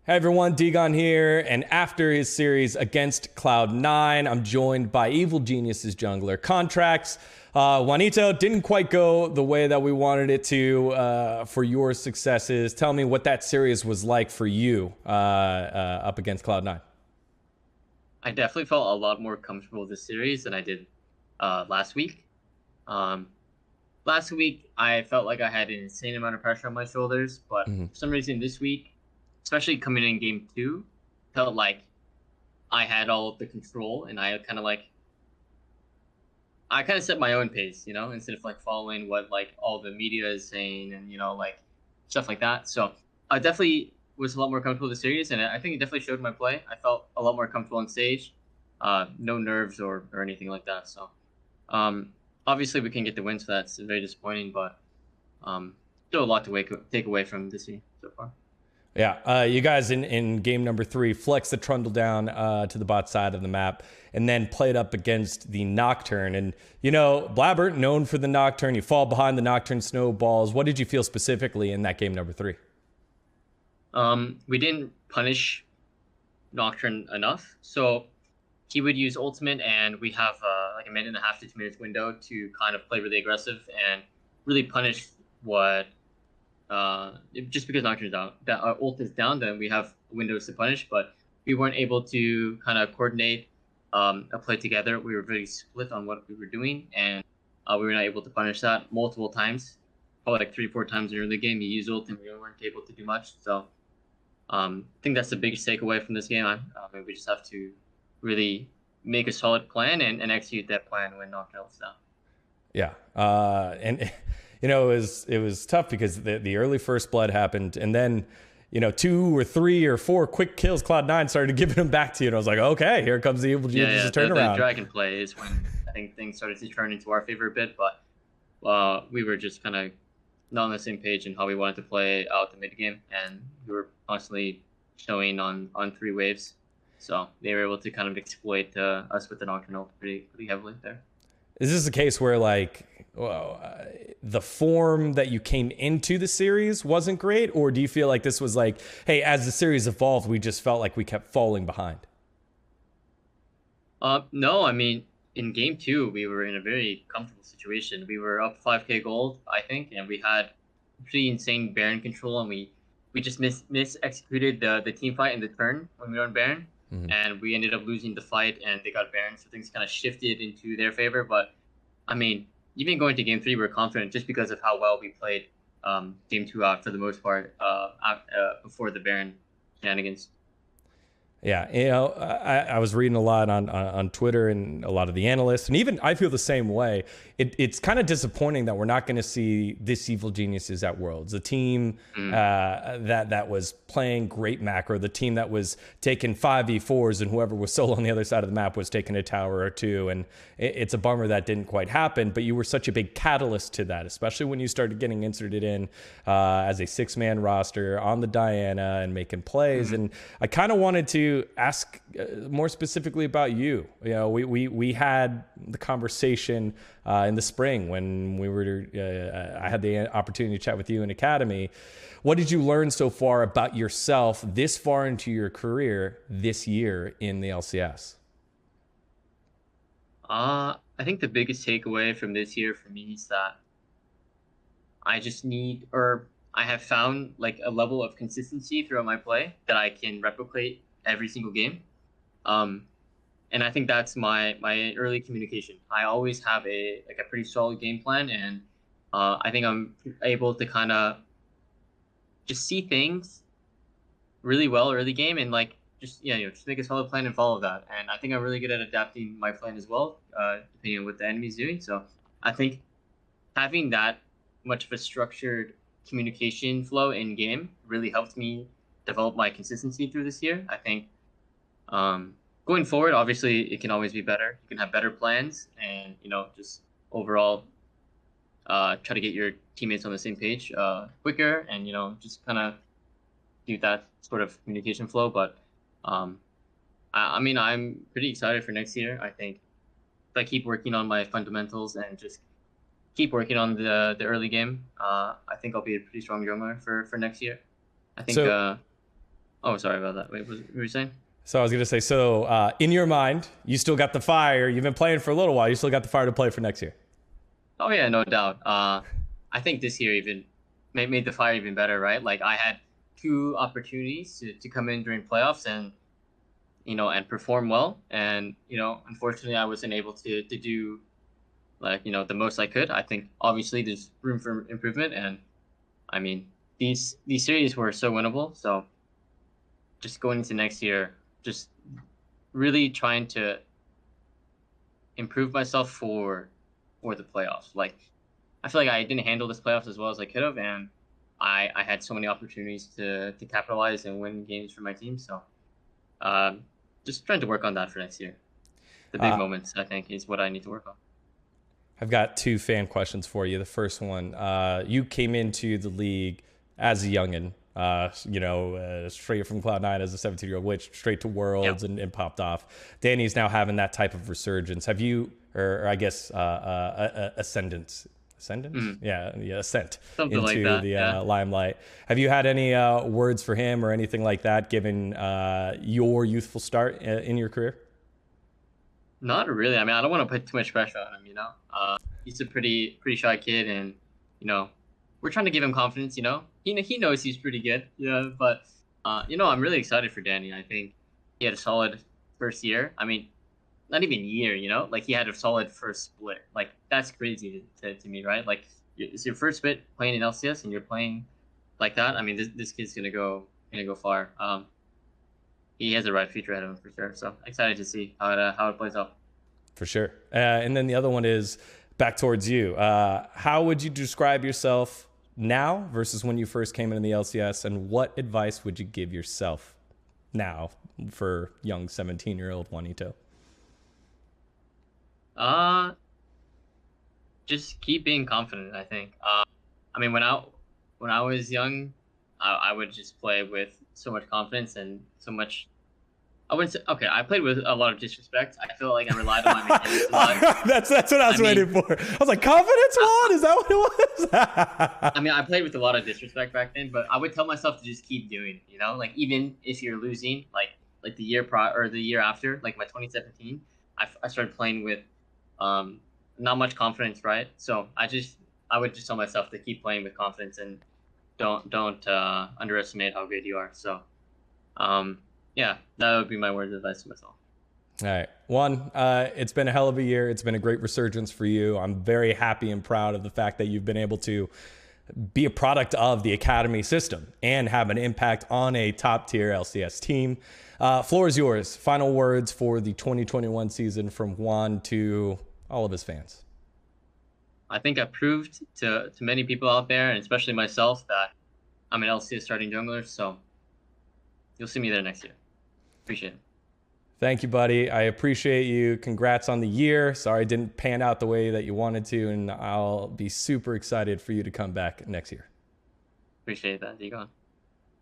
Hey everyone, Degon here, and after his series against Cloud9, I'm joined by Evil Genius's jungler, Contractz. Juanito, didn't quite go the way that we wanted it to for your successes. Tell me what that series was like for you up against Cloud9. I definitely felt a lot more comfortable this series than I did last week. Um, Last week, I felt like I had an insane amount of pressure on my shoulders, but Mhm. for some reason this week, especially coming in game two, felt like I had all of the control and I kind of set my own pace, instead of like following what like all the media is saying and like stuff like that. So I definitely was a lot more comfortable with the series, and I think it definitely showed my play. I felt a lot more comfortable on stage, no nerves or anything like that. So um, obviously we can get the win, so that's very disappointing, but still a lot to take away from this year so far. Yeah, you guys in game number 3 flexed the Trundle down to the bot side of the map and then played up against the Nocturne. And, Blabbert, known for the Nocturne, you fall behind the Nocturne snowballs. What did you feel specifically in that game number 3? We didn't punish Nocturne enough, so he would use ultimate, and we have like a minute and a half to 2 minutes window to kind of play really aggressive and really punish what just because Nocturne's down, that our ult is down, then we have windows to punish, but we weren't able to kind of coordinate a play together. We were very split on what we were doing, and we were not able to punish that multiple times, probably like 3, 4 times in the early game. He used ult, and we weren't able to do much. So I think that's the biggest takeaway from this game. Mean, we just have to really make a solid plan and execute that plan when Nocturne's down. Yeah, and it was tough because the early first blood happened, and then 2 or 3 or 4 quick kills. Cloud9 started giving them back to you, and I was like, okay, here comes the Evil Yeah, Genius' the turnaround. dragon play is when I think things started to turn into our favor a bit, but we were just kind of not on the same page in how we wanted to play out the mid game, and we were constantly showing on 3 waves, so they were able to kind of exploit us with the Nocturnal pretty heavily there. Is this a case where the form that you came into the series wasn't great, or do you feel like this was like, hey, as the series evolved, we just felt like we kept falling behind? No, I mean, in game two, we were in a very comfortable situation. We were up 5k gold, I think, and we had pretty insane Baron control, and we just mis executed the team fight in the turn when we were on Baron, Mhm. and we ended up losing the fight, and they got Baron, so things kind of shifted into their favor. But I mean, even going to game three, we're confident just because of how well we played game two out for the most part before the Baron shenanigans. Yeah, I was reading a lot on Twitter and a lot of the analysts, and even I feel the same way. It's kind of disappointing that we're not going to see this Evil Geniuses at Worlds. The team Mm. that was playing great macro, the team that was taking 5v4s, and whoever was solo on the other side of the map was taking a tower or two. And it's a bummer that didn't quite happen, but you were such a big catalyst to that, especially when you started getting inserted in as a 6-man roster on the Diana and making plays. Mm-hmm. And I kind of wanted to ask more specifically about you. We had the conversation in the spring when we were. I had the opportunity to chat with you in Academy. What did you learn so far about yourself this far into your career this year in the LCS? I think the biggest takeaway from this year for me is that I just need, or I have found like a level of consistency throughout my play that I can replicate every single game. Um, and I think that's my early communication. I always have a pretty solid game plan, and I think I'm able to kind of just see things really well early game and like just just make a solid plan and follow that. And I think I'm really good at adapting my plan as well, depending on what the enemy's doing. So I think having that much of a structured communication flow in game really helped me develop my consistency through this year. I think going forward, obviously, it can always be better. You can have better plans, and just overall, try to get your teammates on the same page quicker, and just kind of do that sort of communication flow. But um, I mean, I'm pretty excited for next year. I think if I keep working on my fundamentals and just keep working on the early game, I think I'll be a pretty strong jungler for next year. I think So Oh, sorry about that. Wait, what were you saying? So I was going to say, so in your mind, you still got the fire. You've been playing for a little while. You still got the fire to play for next year. Oh yeah, no doubt. I think this year even made the fire even better, right? Like I had two opportunities to come in during playoffs and and perform well, and unfortunately I wasn't able to do like the most I could. I think obviously there's room for improvement, and I mean these series were so winnable. So just going into next year, just really trying to improve myself for the playoffs. Like I feel like I didn't handle this playoffs as well as I could have, and I had so many opportunities to capitalize and win games for my team. So just trying to work on that for next year. The big moments, I think, is what I need to work on. I've got two fan questions for you. The first one, you came into the league as a youngin, straight from Cloud9 as a 17-year-old, went straight to Worlds and popped off. Danny's now having that type of resurgence. Have you, or I guess ascendance? Ascent Something into like that, the limelight. Have you had any words for him or anything like that, given your youthful start in your career? Not really. I mean, I don't want to put too much pressure on him. He's a pretty shy kid, and we're trying to give him confidence. He knows he's pretty good. Yeah, but I'm really excited for Danny. I think he had a solid first year. I mean, not even year. Like he had a solid first split. Like that's crazy to me, right? Like it's your first split playing in LCS, and you're playing like that. I mean, this kid's gonna go far. He has a bright future ahead of him for sure. So excited to see how it plays out. For sure. And then the other one is back towards you. How would you describe yourself now versus when you first came into the LCS, and what advice would you give yourself now for young 17-year-old Juanito? Just keep being confident, I think. I mean, when I was young, I would just play with so much confidence and so much. I wouldn't say, okay, I played with a lot of disrespect. I feel like I relied on my mechanics a lot. That's what I was waiting for. I was like, confidence, Juan? Is that what it was? I mean, I played with a lot of disrespect back then, but I would tell myself to just keep doing it, like even if you're losing, like the year prior or the year after, like my 2017, I started playing with not much confidence, right? So I would just tell myself to keep playing with confidence and don't underestimate how good you are. So yeah, that would be my words of advice to myself. All right. Juan, it's been a hell of a year. It's been a great resurgence for you. I'm very happy and proud of the fact that you've been able to be a product of the academy system and have an impact on a top tier LCS team. Floor is yours. Final words for the 2021 season from Juan to all of his fans. I think I proved to many people out there, and especially myself, that I'm an LCS starting jungler. So you'll see me there next year. Appreciate it. Thank you, buddy. I appreciate you. Congrats on the year. Sorry it didn't pan out the way that you wanted to, and I'll be super excited for you to come back next year. Appreciate that. You go on.